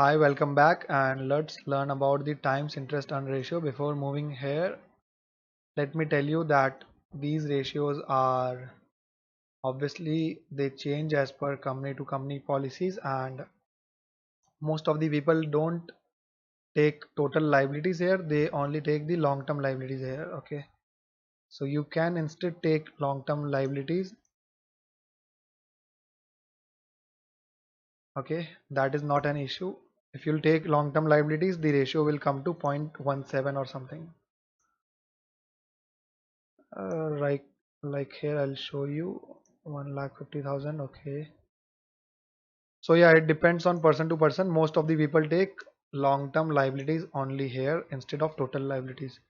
Hi, welcome back, and let's learn about the times interest earned ratio. Before moving here, let me tell you that these ratios are obviously they change as per company to company policies, and most of the people don't take total liabilities here, they only take the long term liabilities here. Okay, so you can instead take long term liabilities. Okay, that is not an issue. If you'll take long term liabilities, the ratio will come to 0.17 or something. Like here I'll show you 1,50,000. Okay, so yeah, it depends on person to person. Most of the people take long-term liabilities only here instead of total liabilities.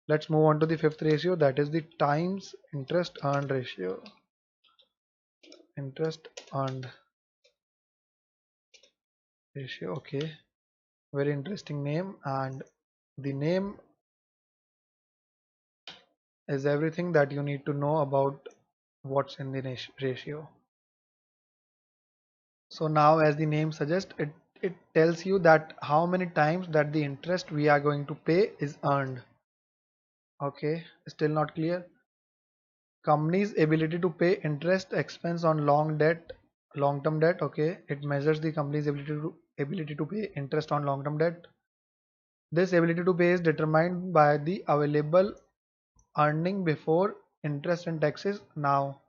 Let's move on to the fifth ratio, that is the times interest earned ratio. Interest earned ratio. Okay, very interesting name, and the name is everything that you need to know about what's in the ratio. So now, as the name suggests, it tells you that how many times that the interest we are going to pay is earned. Okay, still not clear. Company's ability to pay interest expense on long term debt. Okay, it measures the company's ability to pay interest on long term debt. This ability to pay is determined by the available earning before interest and taxes. Now,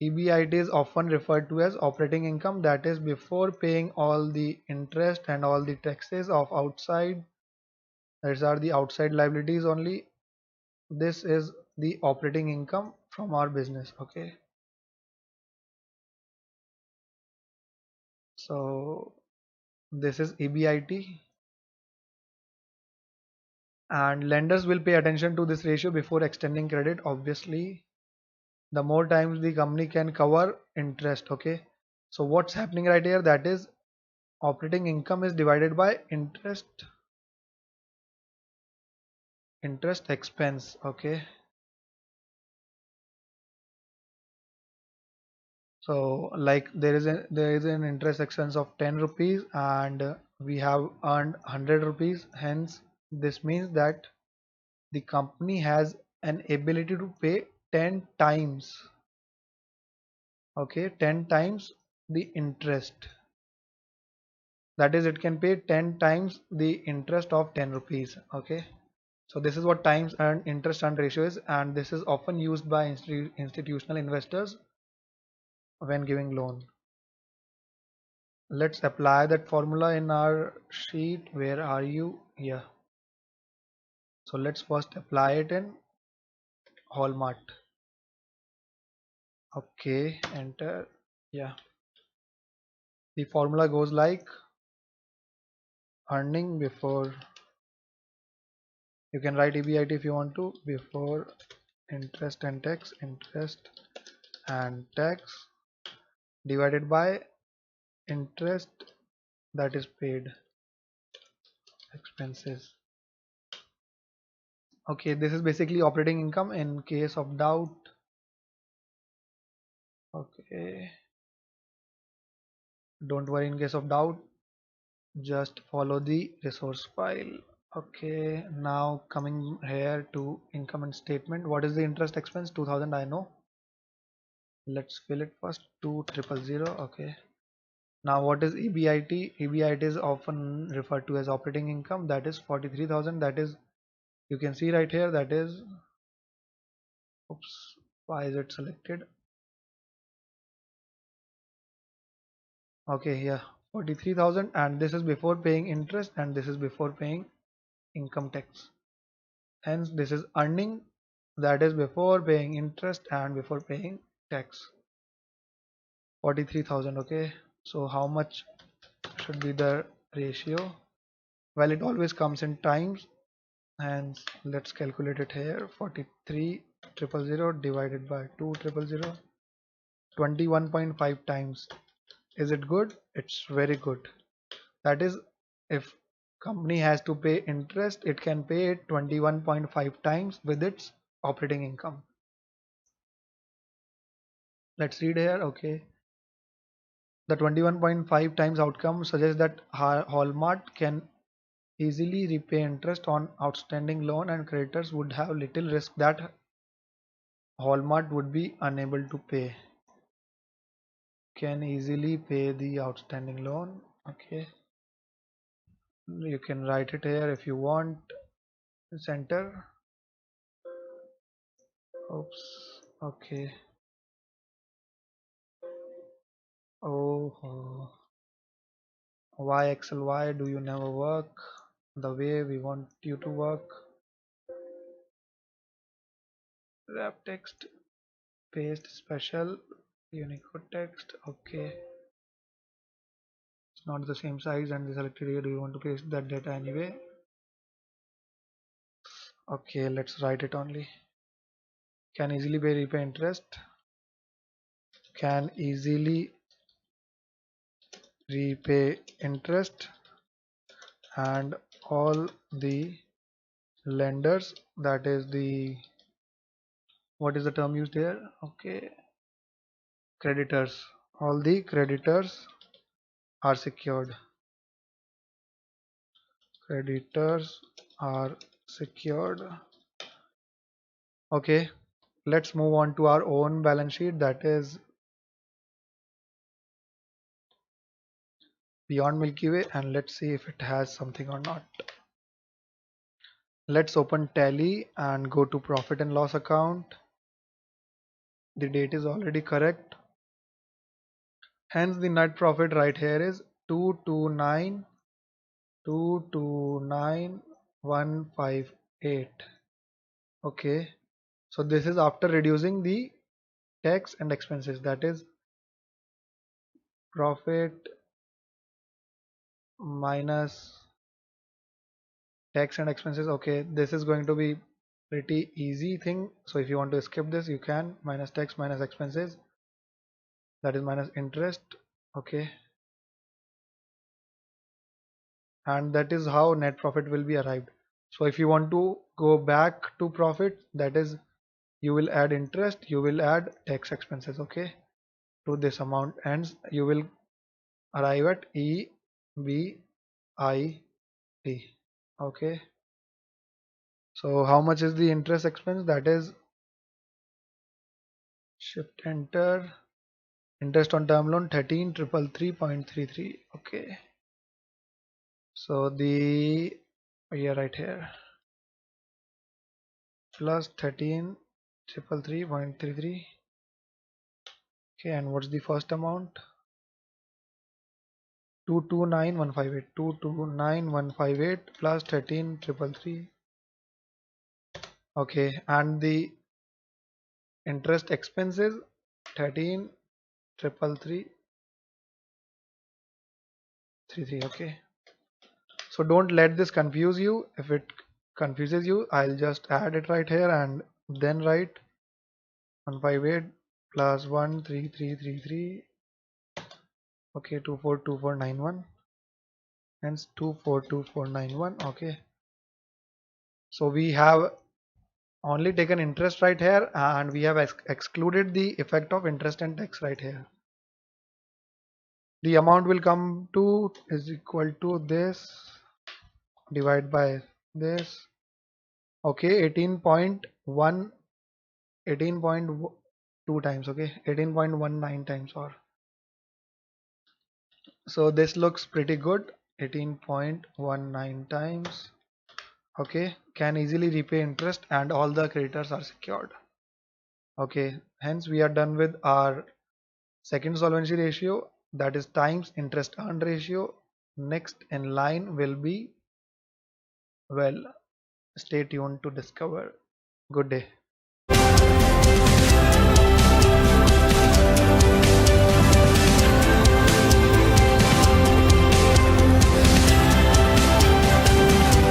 EBIT is often referred to as operating income, that is before paying all the interest and all the taxes of outside. These are the outside liabilities only. This is the operating income from our business. Okay, so this is EBIT, and lenders will pay attention to this ratio before extending credit. Obviously, the more times the company can cover interest. Okay, so what's happening right here, that is operating income is divided by interest expense. Okay, so like there is an interest expense of 10 rupees, and we have earned 100 rupees. Hence, this means that the company has an ability to pay 10 times. Okay, 10 times the interest. That is, it can pay 10 times the interest of 10 rupees. Okay, so this is what times earned interest earned ratio is, and this is often used by institutional investors when giving loan. Let's apply that formula in our sheet. Where are you? Yeah, so let's first apply it in Hallmark. Okay, enter. Yeah, the formula goes like earning before, you can write EBIT if you want to, before interest and tax divided by interest that is paid expenses. Okay, this is basically operating income in case of doubt. Okay, don't worry, in case of doubt just follow the resource file. Okay, now coming here to income and statement. What is the interest expense? 2000, I know. Let's fill it first. 2000. Okay, now what is EBIT? EBIT is often referred to as operating income, that is 43,000. That is, you can see right here, that is, oops, why is it selected? Okay, yeah, 43,000, and this is before paying interest and this is before paying income tax. Hence, this is earning, that is before paying interest and before paying tax. 43,000. Okay, so how much should be the ratio? Well, it always comes in times, and let's calculate it here. 43,000 divided by 2,000, 21.5 times. Is it good? It's very good. That is, if company has to pay interest, it can pay it 21.5 times with its operating income. Let's read here. Okay, The 21.5 times outcome suggests that Hallmark can easily repay interest on outstanding loan, and creditors would have little risk that Hallmark would be unable to pay. Can easily pay the outstanding loan. Okay, you can write it here if you want. Center. Oops. Okay. Oh, why Excel? Why do you never work the way we want you to work? Wrap text, paste special, Unicode text. Okay, it's not the same size and the selected area. Do you want to paste that data anyway? Okay, let's write it only. Can easily pay repay interest. Can easily repay interest, and all the lenders, that is the, what is the term used here? Okay, creditors, all the creditors are secured. Creditors are secured. Okay, let's move on to our own balance sheet, that is Beyond Milky Way, and let's see if it has something or not. Let's open Tally and go to profit and loss account. The date is already correct, hence the net profit right here is 229,158. Okay, so this is after reducing the tax and expenses, that is profit minus tax and expenses. Okay, this is going to be pretty easy thing, so if you want to skip this you can. Minus tax minus expenses, that is minus interest. Okay, and that is how net profit will be arrived. So if you want to go back to profit, that is, you will add interest, you will add tax expenses, okay, to this amount, and you will arrive at EBIT. Okay, so how much is the interest expense? That is, shift enter, interest on term loan 13,333.33. Okay, so the, yeah, right here, plus 13,333.33. Okay, and what's the first amount? 229,158. 229,158 plus 13,333. Okay, and the interest expenses 13,333. Okay, so don't let this confuse you. If it confuses you, I'll just add it right here and then write 158 plus 13333. Okay, 242491, hence 242491. Okay, so we have only taken interest right here, and we have excluded the effect of interest and tax right here. The amount will come to is equal to this divided by this. Okay, 18.1, 18.2 times. Okay, 18.19 times, or so this looks pretty good. 18.19 times. Okay, can easily repay interest and all the creditors are secured. Okay, hence we are done with our second solvency ratio, that is times interest earned ratio. Next in line will be, well, stay tuned to discover. Good day.